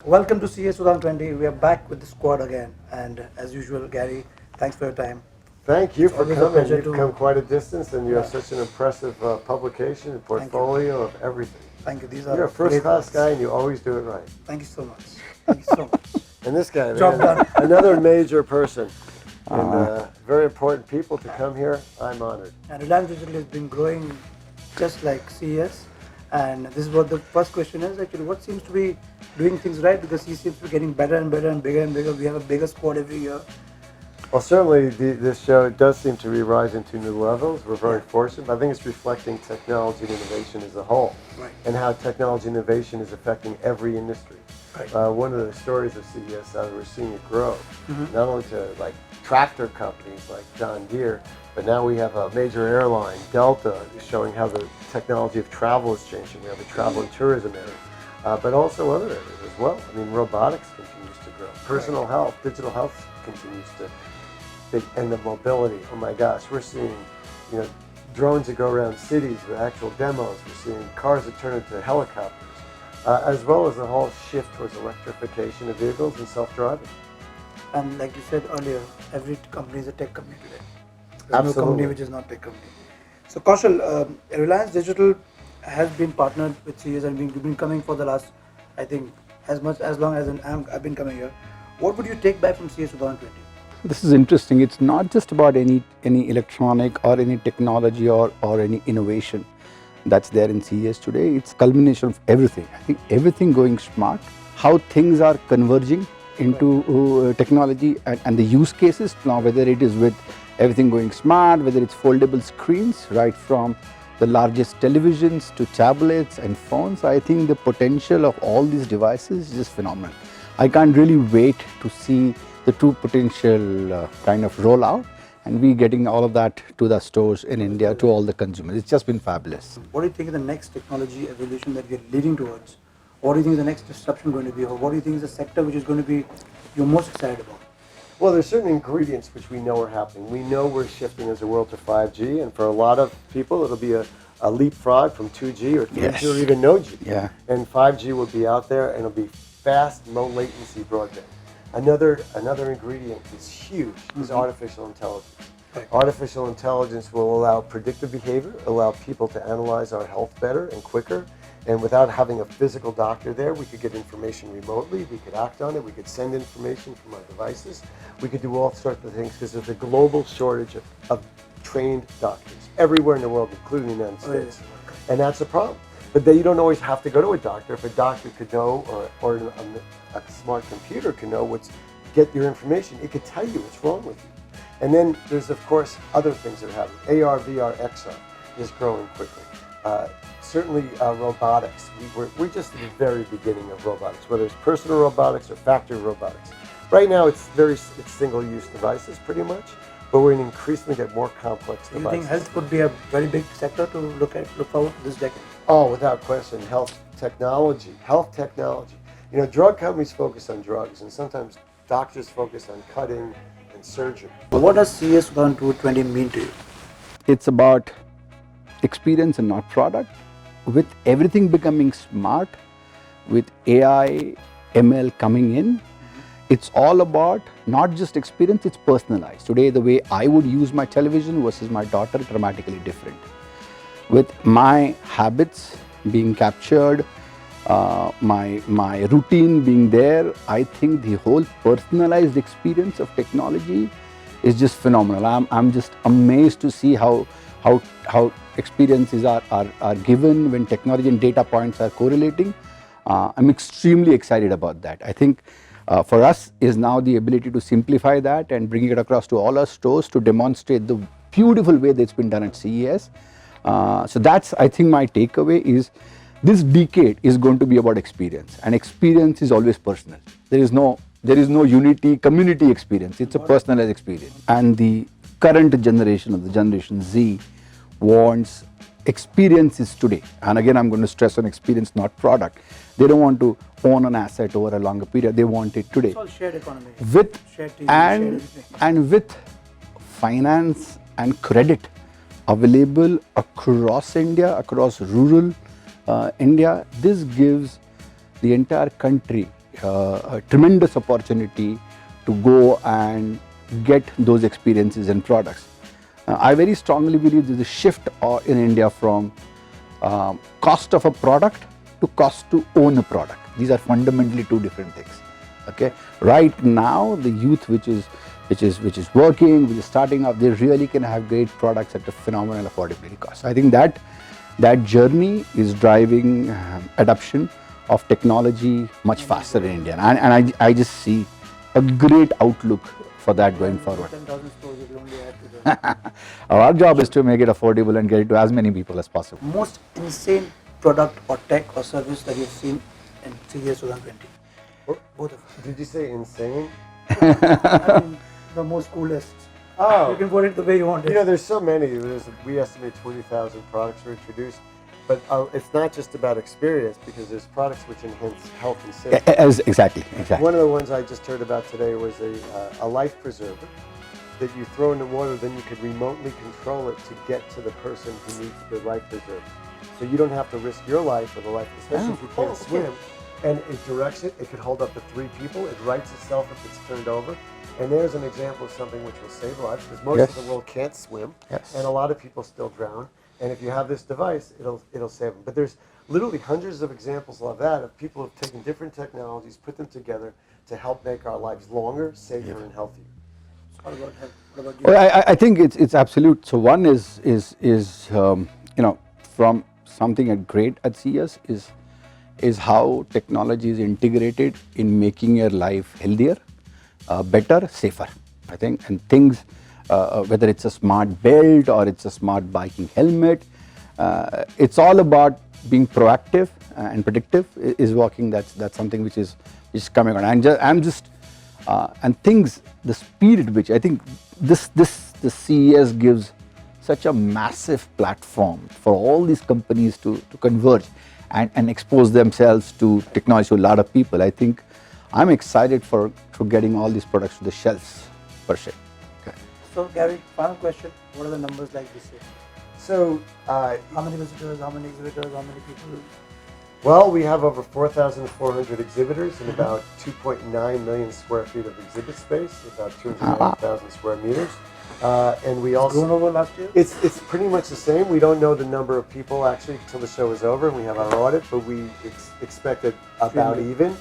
Welcome to CES 2020. We are back with the squad again, and as usual, Gary, thanks for your time. Thank you It's for always a coming. pleasure You've to- come quite a distance, and you have Yeah. such an impressive publication and portfolio of everything. Thank you. These are You're a great first-class words. guy, and you always do it right. Thank you so much. Thank you so much. And this guy, Job man, done. another major person, and very important people to come here. I'm honored. And Reliance Digital has been growing just like CES. And this is what the first question is actually, what seems to be doing things right? Because he seems to be getting better and better and bigger and bigger. We have a bigger squad every year. Well, certainly this show does seem to be rising to new levels. We're very fortunate. I think it's reflecting technology and innovation as a whole, Right. and how technology and innovation is affecting every industry. Right. One of the stories of CES, we're seeing it grow, not only to like tractor companies like John Deere, but now we have a major airline, Delta, showing how the technology of travel is changing. We have a travel and tourism area, but also other areas as well. I mean, robotics continues to grow. Personal health, digital health continues to. And the mobility, oh my gosh, we're seeing, drones that go around cities with actual demos. We're seeing cars that turn into helicopters, as well as the whole shift towards electrification of vehicles and self-driving. And like you said earlier, every company is a tech company today. There's no Absolutely. company which is not tech company. So Kaushal, Reliance Digital has been partnered with CES and you've been coming for the last, I think, as long as I've been coming here. What would you take back from CES 2020? This is interesting. It's not just about any electronic or any technology or any innovation that's there in CES today. It's culmination of everything. I think everything going smart, how things are converging into technology and the use cases now, whether it is with everything going smart, whether it's foldable screens, right from the largest televisions to tablets and phones. I think the potential of all these devices is just phenomenal. I can't really wait to see the true potential kind of rollout, and we getting all of that to the stores in India, to all the consumers. It's just been fabulous. What do you think is the next technology evolution that we are leading towards? What do you think is the next disruption going to be? Or what do you think is the sector which is going to be you're most excited about? Well, there's certain ingredients which we know are happening. We know we're shifting as a world to 5G, and for a lot of people, it'll be a leapfrog from 2G or 3G Yes. or even no G. Yeah. And 5G will be out there, and it'll be fast, low latency broadband. Another ingredient is huge, is artificial intelligence. Right. Artificial intelligence will allow predictive behavior, allow people to analyze our health better and quicker, and without having a physical doctor there, we could get information remotely, we could act on it, we could send information from our devices, we could do all sorts of things, because there's a global shortage of trained doctors everywhere in the world, including the United States. And that's a problem. But you don't always have to go to a doctor. If a doctor could know, or a smart computer can know get your information, it could tell you what's wrong with you. And then there's, of course, other things that are happening. AR, VR, XR is growing quickly. Certainly robotics. We're just at the very beginning of robotics, whether it's personal robotics or factory robotics. Right now, it's single-use devices pretty much, but we're going to increasingly get more complex Do you devices. think health would be a very big sector to look forward to this decade? Oh, without question, health technology. Drug companies focus on drugs, and sometimes doctors focus on cutting and surgery. What does CES 2020 mean to you? It's about experience and not product. With everything becoming smart, with AI, ML coming in, it's all about not just experience, it's personalized. Today, the way I would use my television versus my daughter, dramatically different. With my habits being captured, my routine being there, I think the whole personalized experience of technology is just phenomenal. I'm just amazed to see how experiences are given when technology and data points are correlating. I'm extremely excited about that. I think for us is now the ability to simplify that and bring it across to all our stores to demonstrate the beautiful way that it's been done at CES. So that's, I think, my takeaway is this decade is going to be about experience, and experience is always personal. There is no unity community experience. It's a personalized experience, and the current generation of the Generation Z wants experiences today. And again, I'm going to stress on experience, not product. They don't want to own an asset over a longer period. They want it today. It's all shared economy. With shared TV, shared everything. and with finance and credit available across India, across rural India, this gives the entire country a tremendous opportunity to go and get those experiences and products. I very strongly believe there's a shift in India from cost of a product to cost to own a product. These are fundamentally two different things. Okay, right now the youth which is working, which is starting up, they really can have great products at a phenomenal affordability cost. I think that journey is driving adoption of technology much faster in India, and I just see a great outlook for that going forward. 10,000 stores you will only add to the Our job is to make it affordable and get it to as many people as possible. most insane product or tech or service that you've seen in CES 2020. Both of them. Did you say insane? I mean, the most coolest. Oh. You can put it the way you want it. You know, there's so many. We estimate 20,000 products were introduced, but it's not just about experience, because there's products which enhance health and safety. Exactly. One of the ones I just heard about today was a life preserver that you throw in the water, then you could remotely control it to get to the person who needs the life preserver. So you don't have to risk your life or the life, especially if you can't swim. And it directs it. It could hold up to 3 people. It rights itself if it's turned over. And there's an example of something which will save lives, because most of the world can't swim, and a lot of people still drown. And if you have this device, it'll save them. But there's literally hundreds of examples of that, of people who have taken different technologies, put them together to help make our lives longer, safer, and healthier. What about health? What about you? Well, I think it's absolute. So one is from something great at CES is how technology is integrated in making your life healthier, better, safer. I think, and things, whether it's a smart belt or it's a smart biking helmet, it's all about being proactive and predictive is working. That's something which is coming on. And things, the speed at which I think the CES gives such a massive platform for all these companies to converge and expose themselves to technology to a lot of people. I think I'm excited for getting all these products to the shelves per se. Okay. So Gary, final question. What are the numbers like this year? So, How many visitors, how many exhibitors, how many people? well, we have over 4,400 exhibitors and about 2.9 million square feet of exhibit space, about 290,000 square meters. And we also Grown over last year? It's pretty much the same. We don't know the number of people actually until the show is over and we have our audit, but we expect it about even.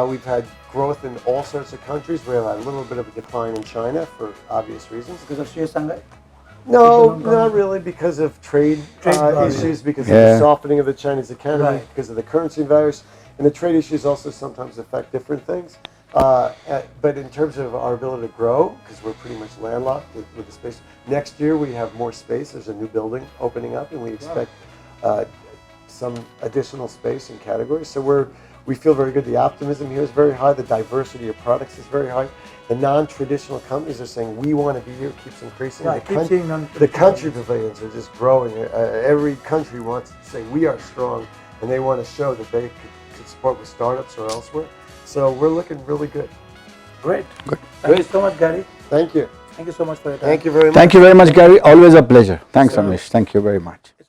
We've had growth in all sorts of countries. We have a little bit of a decline in China for obvious reasons. Because of Sri Shanghai? No, not really, because of trade issues, because of the softening of the Chinese economy, because of the currency virus, and the trade issues also sometimes affect different things. But in terms of our ability to grow, because we're pretty much landlocked with the space, next year we have more space. There's a new building opening up, and we expect some additional space and categories. So we feel very good. The optimism here is very high. The diversity of products is very high. The non-traditional companies are saying, we want to be here, keeps increasing. Right, The country pavilions are just growing. Every country wants to say, we are strong, and they want to show that they could support with startups or elsewhere. So we're looking really good. Great. Good. Thank you so much, Gary. Thank you. Thank you so much for your time. Thank you very much. Thank you very much, Gary. Always a pleasure. Thanks, Amish. Thank you very much.